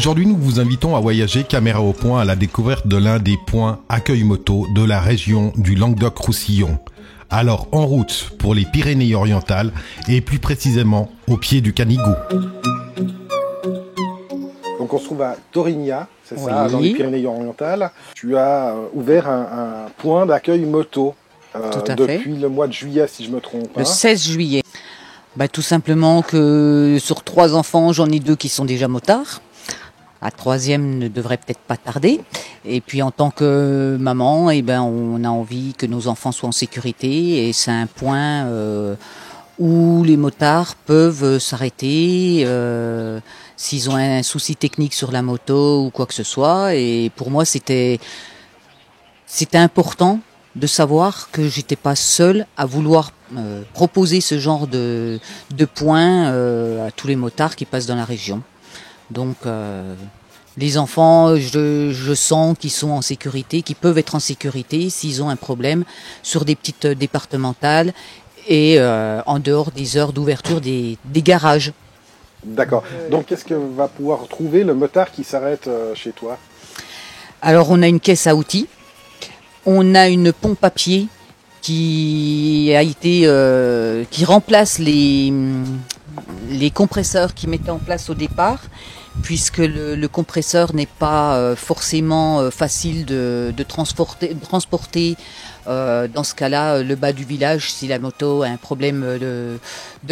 Aujourd'hui, nous vous invitons à voyager caméra au point à la découverte de l'un des points accueil moto de la région du Languedoc-Roussillon. Alors, en route pour les Pyrénées-Orientales et plus précisément au pied du Canigou. Donc on se trouve à Torigna, c'est ça, dans les Pyrénées-Orientales. Tu as ouvert un point d'accueil moto depuis le mois de juillet, si je me trompe. Le 16 juillet. Tout simplement que sur 3 enfants, j'en ai 2 qui sont déjà motards. La 3e ne devrait peut-être pas tarder. Et puis en tant que maman, on a envie que nos enfants soient en sécurité. Et c'est un point où les motards peuvent s'arrêter s'ils ont un souci technique sur la moto ou quoi que ce soit. Et pour moi, c'était important de savoir que j'étais pas seule à vouloir proposer ce genre de points à tous les motards qui passent dans la région. Donc les enfants, je sens qu'ils sont en sécurité, qu'ils peuvent être en sécurité s'ils ont un problème sur des petites départementales et en dehors des heures d'ouverture des garages. D'accord. Donc qu'est-ce que va pouvoir trouver le motard qui s'arrête chez toi? Alors on a une caisse à outils, on a une pompe à pied qui remplace les compresseurs qu'ils mettaient en place au départ, puisque le compresseur n'est pas forcément facile de transporter dans ce cas-là le bas du village. Si la moto a un problème de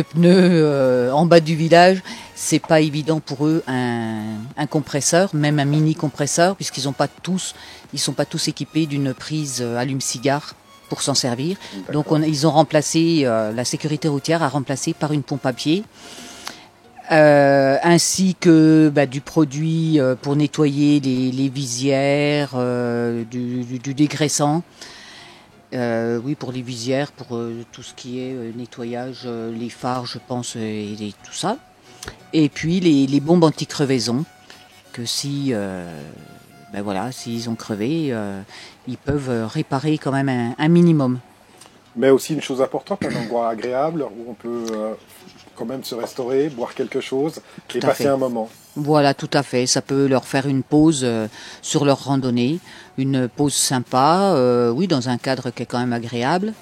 pneus en bas du village, c'est pas évident pour eux un compresseur, même un mini compresseur, puisqu'ils sont pas tous équipés d'une prise allume-cigare pour s'en servir. Donc ils ont remplacé, la sécurité routière a remplacé par une pompe à pied, ainsi que du produit pour nettoyer les visières, du dégraissant. Pour les visières, pour tout ce qui est nettoyage, les phares, je pense, et tout ça. Et puis les bombes anti-crevaison, que s'ils ont crevé, ils peuvent réparer quand même un minimum. Mais aussi une chose importante, un endroit agréable où on peut quand même se restaurer, boire quelque chose et passer un moment. Voilà, tout à fait. Ça peut leur faire une pause sur leur randonnée, une pause sympa, dans un cadre qui est quand même agréable,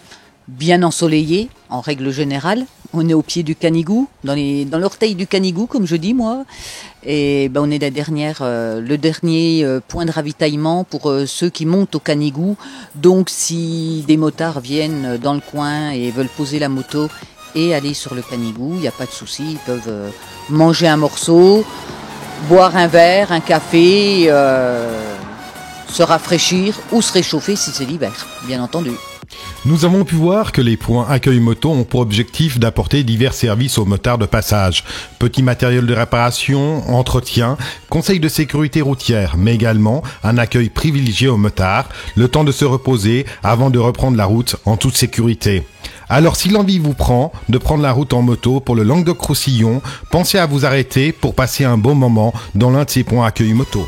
bien ensoleillé en règle générale. On est au pied du Canigou, dans l'orteil du Canigou, comme je dis moi. Et on est le dernier point de ravitaillement pour ceux qui montent au Canigou. Donc si des motards viennent dans le coin et veulent poser la moto et aller sur le Canigou, il n'y a pas de souci, ils peuvent manger un morceau, boire un verre, un café, se rafraîchir ou se réchauffer si c'est l'hiver, bien entendu. Nous avons pu voir que les points accueil moto ont pour objectif d'apporter divers services aux motards de passage. Petit matériel de réparation, entretien, conseils de sécurité routière, mais également un accueil privilégié aux motards, le temps de se reposer avant de reprendre la route en toute sécurité. Alors si l'envie vous prend de prendre la route en moto pour le Languedoc-Roussillon, pensez à vous arrêter pour passer un bon moment dans l'un de ces points accueil moto.